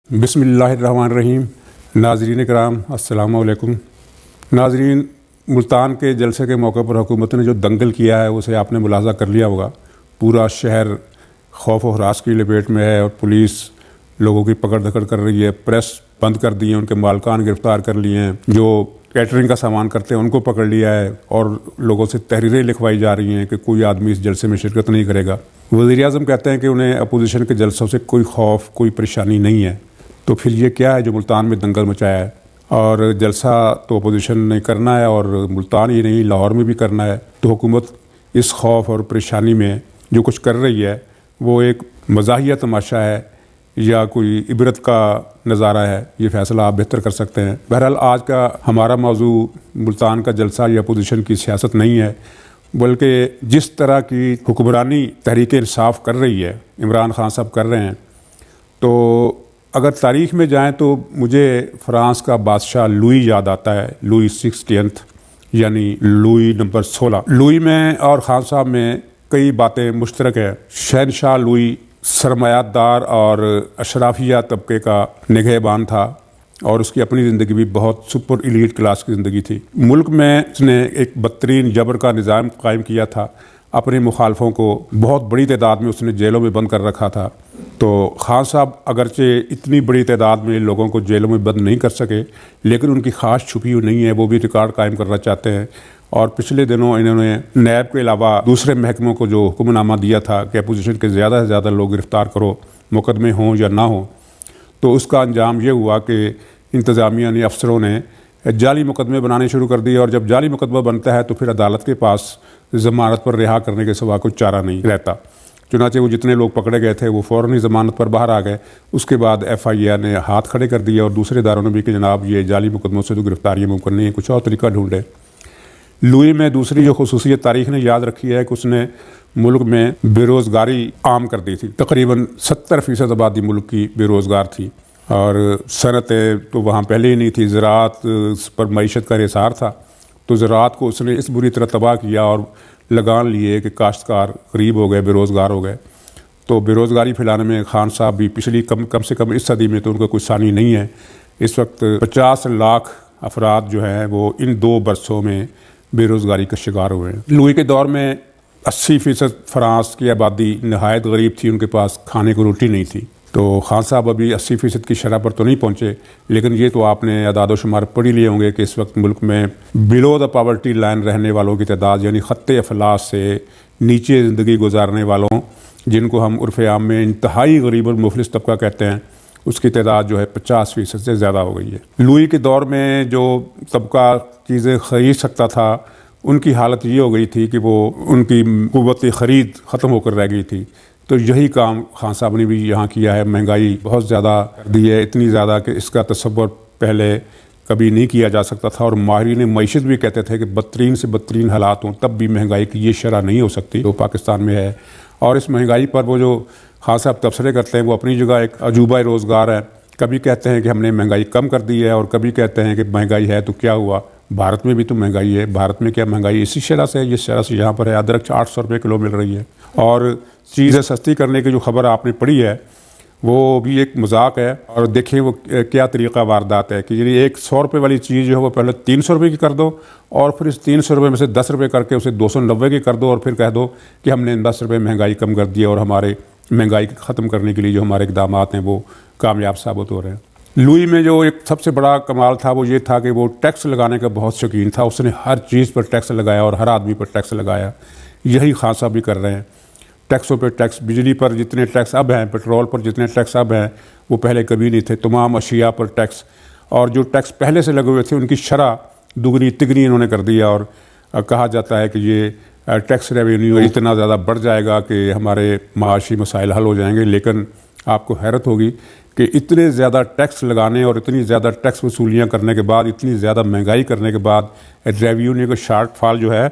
बिस्मिल्लाहिर्रहमानिर्रहीम। नाज़रीन कराम अस्सलामु अलैकुम। नाज़रीन, मुल्तान के जलसे के मौके पर हुकूमत ने जो दंगल किया है उसे आपने मुलाज़ा कर लिया होगा। पूरा शहर खौफ व हरास की लपेट में है और पुलिस लोगों की पकड़ धकड़ कर रही है। प्रेस बंद कर दी है, उनके मालकान गिरफ़्तार कर लिए हैं, जो कैटरिंग का सामान करते हैं उनको पकड़ लिया है और लोगों से तहरीरें लिखवाई जा रही हैं कि कोई आदमी इस जलसे में शिरकत नहीं करेगा। वज़ीर-ए-आज़म कहते हैं कि उन्हें अपोजिशन के जलसों से कोई खौफ, कोई परेशानी नहीं है। तो फिर ये क्या है जो मुल्तान में दंगल मचाया है? और जलसा तो अपोजिशन ने करना है और मुल्तान ही नहीं, लाहौर में भी करना है। तो हुकूमत इस खौफ और परेशानी में जो कुछ कर रही है वो एक मज़ाहिया तमाशा है या कोई इबरत का नज़ारा है, ये फ़ैसला आप बेहतर कर सकते हैं। बहरहाल आज का हमारा मौजू मुल्तान का जलसा या अपोजिशन की सियासत नहीं है, बल्कि जिस तरह की हुक्मरानी तहरीक इंसाफ कर रही है, इमरान खान साहब कर रहे हैं। तो अगर तारीख़ में जाएं तो मुझे फ़्रांस का बादशाह लुई याद आता है, लुई 16 यानी लुई नंबर 16। लुई में और खान साहब में कई बातें मुश्तरक है। शहनशाह लुई सरमायादार और अशराफिया तबके का निगहबान था और उसकी अपनी ज़िंदगी भी बहुत सुपर एलीट क्लास की ज़िंदगी थी। मुल्क में उसने एक बदतरीन जबर का निज़ाम कायम किया था। अपने मुखालफों को बहुत बड़ी तादाद में उसने जेलों में बंद कर रखा था। तो खान साहब अगरचे इतनी बड़ी तादाद में लोगों को जेलों में बंद नहीं कर सके, लेकिन उनकी ख़्वाहिश छुपी हुई नहीं है, वो भी रिकॉर्ड कायम करना चाहते हैं। और पिछले दिनों इन्होंने नैब के अलावा दूसरे महकमों को जो हुक्मनामा दिया था कि अपोजिशन के ज़्यादा से ज़्यादा लोग गिरफ़्तार करो, मुकदमे हों या ना हों, तो उसका अंजाम ये हुआ कि इंतज़ामिया ने, अफसरों ने जाली मुकदमे बनाने शुरू कर दिए। और जब जाली मुकदमा बनता है तो फिर अदालत के पास ज़मानत पर रिहा करने के सिवा कोई चारा नहीं रहता। चुनांचे वो जितने लोग पकड़े गए थे वो फ़ौरन ही ज़मानत पर बाहर आ गए। उसके बाद FIA ने हाथ खड़े कर दिए और दूसरे इदारों ने भी कि जनाब ये जाली मुकदमों से तो गिरफ़्तारियाँ मुमकिन नहीं है, कुछ और तरीका ढूंढे। लुई में दूसरी जो खुसूसियत तारीख़ ने याद रखी है कि उसने मुल्क में बेरोज़गारी आम कर दी थी। तकरीबन 70% आबादी मुल्क की बेरोज़गार थी और सनतें तो वहाँ पहले ही नहीं थी। ज़राअत पर मईशत का हिसार था, तो ज़राअत को उसने इस बुरी तरह तबाह किया और लगान लिए कि काश्तकार गरीब हो गए, बेरोज़गार हो गए। तो बेरोज़गारी फैलाने में खान साहब भी पिछली कम से कम इस सदी में तो उनका कोई सानी नहीं है। इस वक्त 50 लाख अफराद जो हैं वो इन 2 बरसों में बेरोज़गारी का शिकार हुए हैं। लुई के दौर में 80% फ्रांस की आबादी नहायत गरीब थी, उनके पास खाने को रोटी नहीं थी। तो खान साहब अभी 80% की शरह पर तो नहीं पहुँचे, लेकिन ये तो आपने अदाद व शुमार पढ़ लिए होंगे कि इस वक्त मुल्क में बिलो द पावर्टी लाइन रहने वालों की तादाद, यानी ख़त्ते अफलास से नीचे ज़िंदगी गुजारने वालों, जिनको हम उर्फ़ आम में इंतहाई गरीब और मुफलिस तबका कहते हैं, उसकी तादाद जो है 50% से ज़्यादा हो गई है। लुई के दौर में जो तबका चीज़ें ख़रीद सकता था, उनकी हालत ये हो गई थी कि वो उनकी क़ुव्वत ख़रीद ख़त्म होकर रह गई थी। तो यही काम खान साहब ने भी यहाँ किया है। महंगाई बहुत ज़्यादा कर दी है, इतनी ज़्यादा कि इसका तसव्वुर पहले कभी नहीं किया जा सकता था। और माहिरीन मईशत भी कहते थे कि बदतरीन से बदतरीन हालात हों तब भी महंगाई की ये शरह नहीं हो सकती जो पाकिस्तान में है। और इस महंगाई पर वो जो खान साहब तबसरे करते हैं वो अपनी जगह एक अजूबा रोज़गार है। कभी कहते हैं कि हमने महंगाई कम कर दी है और कभी कहते हैं कि महंगाई है तो क्या हुआ, भारत में भी तो महंगाई है। भारत में क्या महंगाई इसी शरह से है, जिस शरह से यहाँ पर है। अदरक 800 रुपये किलो मिल रही है। और चीज़ें सस्ती करने की जो खबर आपने पढ़ी है वो भी एक मजाक है। और देखिए वो क्या तरीक़ा वारदात है कि यदि एक 100 रुपये वाली चीज़ जो है वो पहले 300 रुपये की कर दो और फिर इस 300 रुपये में से 10 रुपये करके उसे 290 की कर दो और फिर कह दो कि हमने 10 रुपये महंगाई कम कर दी और हमारे महंगाई ख़त्म करने के लिए जो हमारे इक़दाम हैं वो कामयाब साबित हो रहे हैं। लुई में जो एक सबसे बड़ा कमाल था वो ये था कि वो टैक्स लगाने का बहुत शौकीन था। उसने हर चीज़ पर टैक्स लगाया और हर आदमी पर टैक्स लगाया। यही खान साहब भी कर रहे हैं। टैक्सों पर टैक्स, बिजली पर जितने टैक्स अब हैं, पेट्रोल पर जितने टैक्स अब हैं वो पहले कभी नहीं थे। तमाम अशिया पर टैक्स, और जो टैक्स पहले से लगे हुए थे उनकी शरह दुगनी तिगनी इन्होंने कर दिया। और कहा जाता है कि ये टैक्स रेवेन्यू इतना ज़्यादा बढ़ जाएगा कि हमारे माशी मसाइल हल हो जाएंगे। लेकिन आपको हैरत होगी कि इतने ज़्यादा टैक्स लगाने और इतनी ज़्यादा टैक्स वसूलियाँ करने के बाद, इतनी ज़्यादा महंगाई करने के बाद रेवेन्यू का शॉर्टफॉल जो है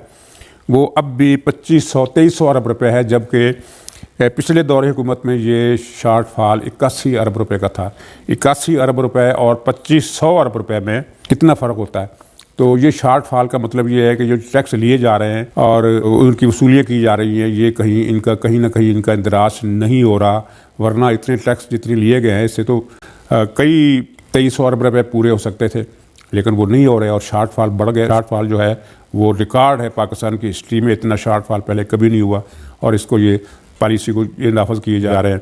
वो अब भी 2500-2300 अरब रुपये है, जबकि पिछले दौर हुकूमत में ये शॉर्टफॉल 81 अरब रुपये का था। 81 अरब रुपये और 2500 अरब रुपये में कितना फ़र्क होता है। तो ये शॉर्टफॉल का मतलब ये है कि जो टैक्स लिए जा रहे हैं और उनकी वसूलियाँ की जा रही हैं, ये कहीं ना कहीं इनका इंदराज नहीं हो रहा। वरना इतने टैक्स जितने लिए गए हैं इससे तो कई 2300 अरब रुपये पूरे हो सकते थे, लेकिन वो नहीं हो रहे और शॉर्टफॉल बढ़ गए। शॉर्टफॉल जो है वो रिकॉर्ड है पाकिस्तान की हिस्ट्री में, इतना शॉर्टफॉल पहले कभी नहीं हुआ और इसको ये पॉलिसी को ये नाफज किए जा रहे हैं।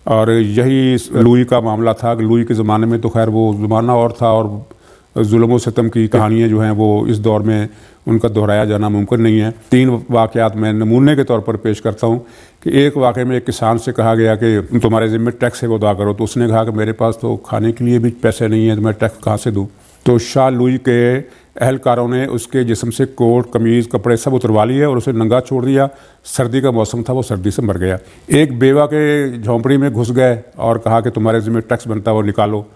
और यही लुई का मामला था कि लुई के ज़माने में तो खैर वो ज़माना और था और जुल्म व सितम की कहानियाँ जो हैं वो इस दौर में उनका दोहराया जाना मुमकिन नहीं है। 3 वाक़यात मैं नमूने के तौर पर पेश करता हूँ कि एक वाक़े में एक किसान से कहा गया कि तुम्हारे ज़िम्मे टैक्स है वो अदा करो, तो उसने कहा कि मेरे पास तो खाने के लिए भी पैसे नहीं हैं, तो मैं टैक्स कहाँ से दूँ। तो शाह लुई के अहलकारों ने उसके जिस्म से कोट कमीज़ कपड़े सब उतरवा लिए और उसे नंगा छोड़ दिया। सर्दी का मौसम था, वो सर्दी से मर गया। एक बेवा के झोंपड़ी में घुस गए और कहा कि तुम्हारे ज़िम्मे टैक्स बनता है वो निकालो,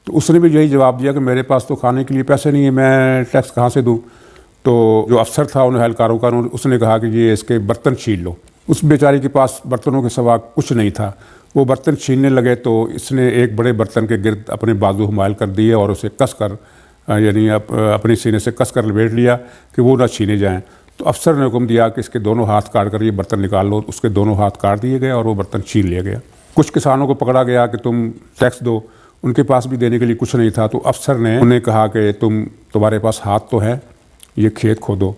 तो उसने भी यही जवाब दिया कि मेरे पास तो खाने के लिए पैसे नहीं है, मैं टैक्स कहाँ से दूँ। तो जो अफसर था उन अहलकारों का, उसने कहा कि ये इसके बर्तन छीन लो। उस बेचारी के पास बर्तनों के सिवा कुछ नहीं था। वो बर्तन छीनने लगे तो इसने एक बड़े बर्तन के गिर्द अपने बाजू हुमायल कर दिए और उसे कस कर यानी अपने सीने से कस कर लपेट लिया कि वो ना छीने जाएँ। तो अफसर ने हुक्म दिया कि इसके दोनों हाथ काट कर ये बर्तन निकाल लो। उसके दोनों हाथ काट दिए गए और वो बर्तन छीन लिया गया। कुछ किसानों को पकड़ा गया कि तुम टैक्स दो, उनके पास भी देने के लिए कुछ नहीं था। तो अफसर ने उन्हें कहा कि तुम्हारे पास हाथ तो है, ये खेत खोदो।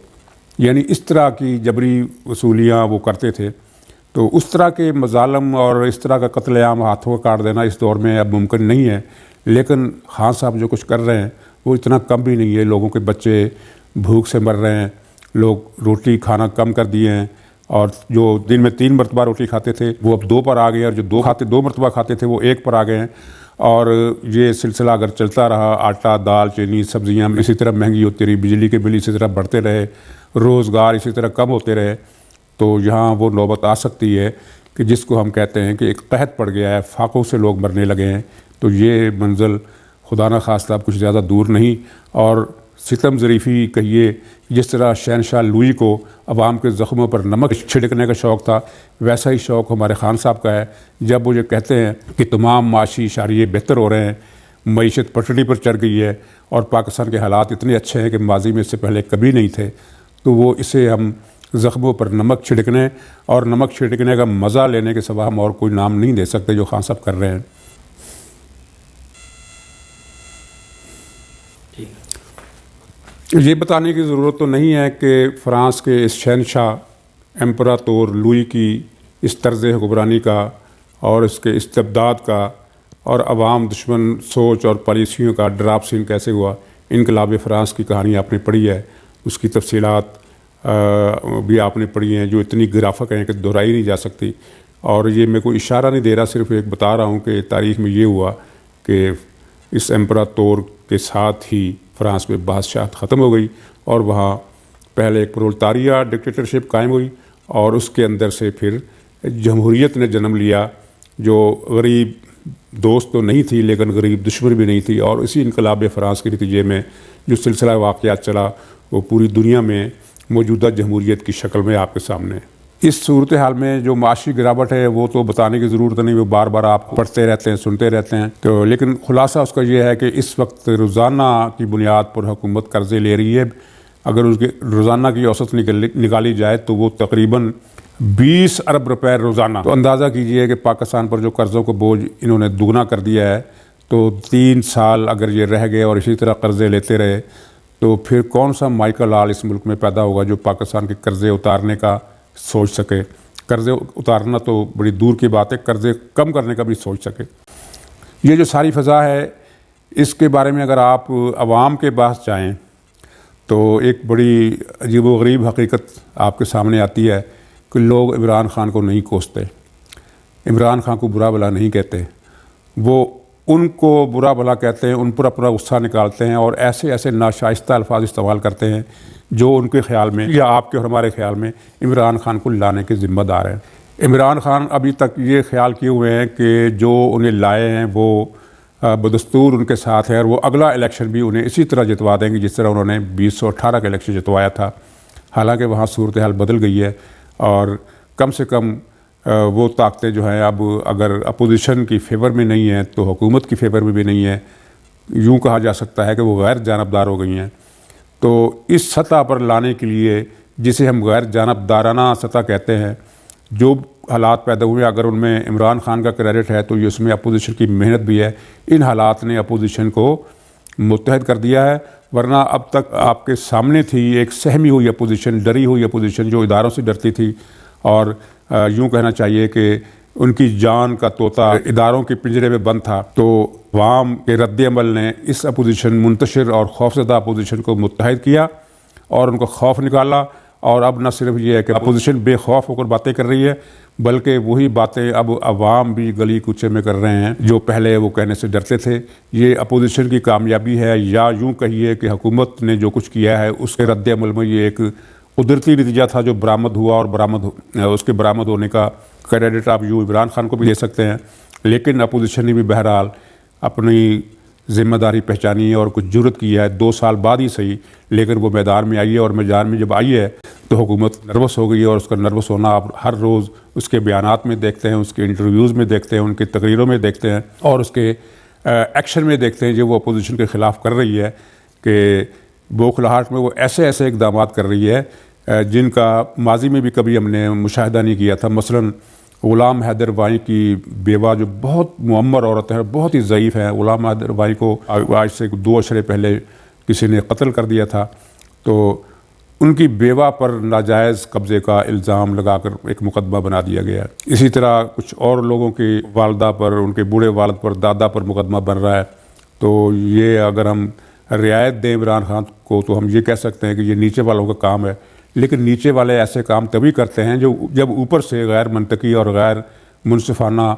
यानी इस तरह की जबरी वसूलियाँ वो करते थे। तो उस तरह के मजालम और इस तरह का कत्लेआम हाथों का काट देना इस दौर में अब मुमकिन नहीं है। लेकिन खान साहब जो कुछ कर रहे हैं वो इतना कम भी नहीं है। लोगों के बच्चे भूख से मर रहे हैं, लोग रोटी खाना कम कर दिए हैं और जो दिन में 3 मरतबा रोटी खाते थे वो अब 2 पर आ गए हैं और जो 2 मरतबा खाते थे वो 1 पर आ गए हैं। और ये सिलसिला अगर चलता रहा, आटा दाल चीनी सब्जियां इसी तरह महंगी होती रही, बिजली के बिल इसी तरह बढ़ते रहे, रोज़गार इसी तरह कम होते रहे, तो यहाँ वो नौबत आ सकती है कि जिसको हम कहते हैं कि एक कहत पड़ गया है, फाकों से लोग मरने लगे हैं। तो ये मंजिल खुदा न खास्ता कुछ ज़्यादा दूर नहीं। और सितम ज़रीफ़ी कहिए, जिस तरह शहनशाह लुई को अवाम के ज़ख्मों पर नमक छिड़कने का शौक़ था, वैसा ही शौक़ हमारे खान साहब का है। जब वो ये कहते हैं कि तमाम माशी इशारे बेहतर हो रहे हैं, मईशत पटड़ी पर चढ़ गई है और पाकिस्तान के हालात इतने अच्छे हैं कि माजी में इससे पहले कभी नहीं थे, तो वो इसे हम ज़ख्मों पर नमक छिड़कने और नमक छिड़कने का मज़ा लेने के सिवा हम और कोई नाम नहीं दे सकते जो खान साहब कर रहे हैं। ये बताने की ज़रूरत तो नहीं है कि फ़्रांस के इस शहनशाह एम्परातोर लुई की इस तर्ज़ हुक्मरानी का और इसके इस्तिबदाद का और अवाम दुश्मन सोच और पॉलिसियों का ड्राप सीन कैसे हुआ। इनकलाब फ़्रांस की कहानी आपने पढ़ी है, उसकी तफसीलात भी आपने पढ़ी हैं जो इतनी गिराफक हैं कि दोहराई नहीं जा सकती। और ये मैं कोई इशारा नहीं दे रहा, सिर्फ एक बता रहा हूँ कि तारीख़ में ये हुआ कि इस एम्परातोर के साथ ही फ़्रांस में बादशाहत ख़त्म हो गई और वहाँ पहले एक प्रोलेटारिया डिक्टेटरशिप कायम हुई और उसके अंदर से फिर जमहूरियत ने जन्म लिया, जो गरीब दोस्त तो नहीं थी लेकिन गरीब दुश्मन भी नहीं थी। और इसी इनकलाब फ़्रांस के नतीजे में जो सिलसिला वाक़यात चला वो पूरी दुनिया में मौजूदा जमहूरियत की शक्ल में आपके सामने। इस सूरत हाल में जो माशी गिरावट है वो तो बताने की ज़रूरत नहीं, वो बार बार आप पढ़ते रहते हैं, सुनते रहते हैं। तो लेकिन खुलासा उसका ये है कि इस वक्त रोज़ाना की बुनियाद पर हुकूमत कर्ज़े ले रही है। अगर उसके रोज़ाना की औसत निकाली जाए तो वो तकरीबन 20 अरब रुपए रोज़ाना। तो अंदाज़ा कीजिए कि पाकिस्तान पर जो कर्ज़ों को बोझ इन्होंने दुगना कर दिया है। तो 3 साल अगर ये रह गए और इसी तरह कर्ज़े लेते रहे तो फिर कौन सा माइकल आल इस मुल्क में पैदा होगा जो पाकिस्तान के कर्ज़े उतारने का सोच सके। कर्ज़े उतारना तो बड़ी दूर की बात है, कर्ज़े कम करने का भी सोच सके। ये जो सारी फ़ज़ा है इसके बारे में अगर आप अवाम के पास जाएँ तो एक बड़ी अजीब व गरीब हकीकत आपके सामने आती है कि लोग इमरान खान को नहीं कोसते, इमरान खान को बुरा भला नहीं कहते, वो उनको बुरा भला कहते हैं, उन पर अपना गुस्सा निकालते हैं और ऐसे ऐसे नाशाइस्ता अल्फाज इस्तेमाल करते हैं जो उनके ख़्याल में या आपके और हमारे ख़्याल में इमरान खान को लाने के ज़िम्मेदार हैं। इमरान खान अभी तक ये ख्याल किए हुए हैं कि जो उन्हें लाए हैं वो बदस्तूर उनके साथ है और वो अगला इलेक्शन भी उन्हें इसी तरह जितवा देंगे जिस तरह उन्होंने 2018 का इलेक्शन जितवाया था। हालांकि वहाँ सूरत हाल बदल गई है और कम से कम वो ताकतें जो हैं अब अगर अपोजिशन की फेवर में नहीं है तो हुकूमत की फेवर में भी नहीं है। यूँ कहा जा सकता है कि वो गैर जानबदार हो गई हैं। तो इस सतह पर लाने के लिए जिसे हम गैर जानबदाराना सतह कहते हैं, जो हालात पैदा हुए, अगर उनमें इमरान खान का क्रेडिट है तो ये उसमें अपोजिशन की मेहनत भी है। इन हालात ने अपोजिशन को मुत्तहद कर दिया है, वरना अब तक आपके सामने थी एक सहमी हुई अपोजिशन, डरी हुई अपोजिशन जो इदारों से डरती थी, और यूँ कहना चाहिए कि उनकी जान का तोता इदारों के पिंजरे में बंद था। तो अवाम के रद्द-ए-अमल ने इस अपोजिशन, मुंतशिर और खौफज़दा अपोजिशन को मुत्तहद किया और उनको खौफ निकाला। और अब न सिर्फ ये है कि अपोजिशन बेखौफ होकर बातें कर रही है, बल्कि वही बातें अब अवाम भी गली कूचे में कर रहे हैं जो पहले वो कहने से डरते थे। ये अपोजिशन की कामयाबी है, या यूँ कहिए कि हुकूमत ने जो कुछ किया है उसके रद्द-ए-अमल में ये एक कुदरती नतीजा था जो बरामद हुआ, और उसके बरामद होने का क्रेडिट आप यूँ इमरान खान को भी दे सकते हैं। लेकिन अपोजिशन ने भी बहरहाल अपनी ज़िम्मेदारी पहचानी है और कुछ जुर्रत की है, 2 साल बाद ही सही, लेकिन वो मैदान में आई है। और मैदान में जब आई है तो हुकूमत नर्वस हो गई है, और उसका नर्वस होना आप हर रोज़ उसके बयानात में देखते हैं, उसके इंटरव्यूज़ में देखते हैं, उनकी तकरीरों में देखते हैं, और उसके एक्शन में देखते हैं जो वो अपोजिशन के ख़िलाफ़ कर रही है कि बौखलाहट में वो ऐसे ऐसे इक़दाम कर रही है जिनका माजी में भी कभी हमने मुशाहिदा नहीं किया था। मसलन ग़ुलाम हैदर वाई की बेवा जो बहुत मुअम्मर औरत है, बहुत ही ज़ईफ़ है। ग़ुलाम हैदर वाई को आज से 2 अशरे पहले किसी ने कत्ल कर दिया था, तो उनकी बेवा पर नाजायज़ कब्ज़े का इल्ज़ाम लगाकर एक मुकदमा बना दिया गया। इसी तरह कुछ और लोगों की वालदा पर, उनके बूढ़े वालिद पर, दादा पर मुकदमा बन रहा है। तो ये अगर हम रियायत दें इमरान खान को तो हम ये कह सकते हैं कि ये नीचे वालों का काम है। लेकिन नीचे वाले ऐसे काम तभी करते हैं जो जब ऊपर से गैर मनतकी और गैर मुनसिफाना,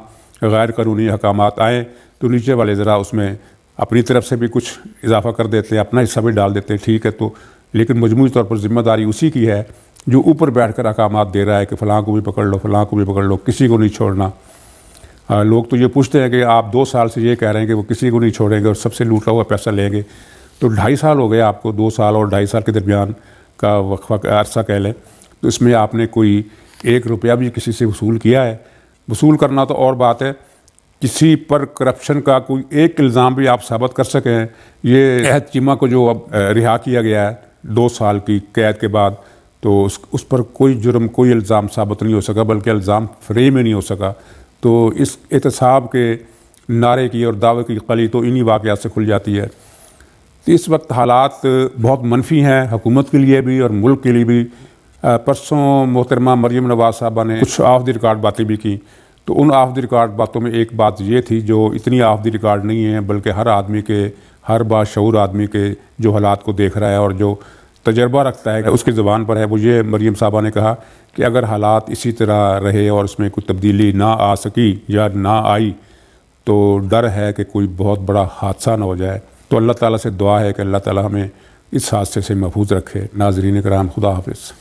गैर कानूनी अहकामात आएँ, तो नीचे वाले ज़रा उसमें अपनी तरफ से भी कुछ इजाफा कर देते हैं, अपना हिस्सा भी डाल देते हैं, ठीक है। तो लेकिन मजमूई तौर पर ज़िम्मेदारी उसी की है जो ऊपर बैठ कर अहकामात दे रहा है कि फ़लाँ को भी पकड़ लो, फ़लाँ को भी पकड़ लो, किसी को नहीं छोड़ना। लोग तो ये पूछते हैं कि आप 2 साल से ये कह रहे हैं कि वो किसी को नहीं छोड़ेंगे और सबसे लूटा हुआ पैसा लेंगे, तो 2.5 साल हो गए आपको, 2 साल और 2.5 साल के दरमियान का वक्फा का अरसा कह लें, तो इसमें आपने कोई 1 रुपया भी किसी से वसूल किया है? वसूल करना तो और बात है, किसी पर करप्शन का कोई एक इल्ज़ाम भी आप साबित कर सकें। ये अहद चीमा को जो अब रिहा किया गया है 2 साल की कैद के बाद, तो उस पर कोई जुर्म, कोई इल्ज़ाम साबित नहीं हो सका, बल्कि इल्ज़ाम फ्रेम ही नहीं हो सका। तो इस एहतसाब के नारे की और दावे की कली तो इन्हीं वाक़यात से खुल जाती है। तो इस वक्त हालात बहुत मनफी हैं हुकूमत के लिए भी और मुल्क के लिए भी। परसों मोहतरमा मरियम नवाज़ साहबा ने कुछ ऑफ द रिकॉर्ड बातें भी की, तो उन ऑफ द रिकॉर्ड बातों में एक बात ये थी जो इतनी ऑफ द रिकॉर्ड नहीं है, बल्कि हर आदमी के, हर बाशऊर आदमी के जो हालात को देख रहा है और जो तजर्बा रखता है उसकी ज़बान पर है। वो ये मरियम साहबा ने कहा कि अगर हालात इसी तरह रहे और उसमें कोई तब्दीली ना आ सकी या ना आई, तो डर है कि कोई बहुत बड़ा हादसा ना हो जाए। तो अल्लाह ताला से दुआ है कि अल्लाह ताला हमें इस हादसे से महफूज रखे। नाज़रीन कराम, खुदा हाफ़िज़।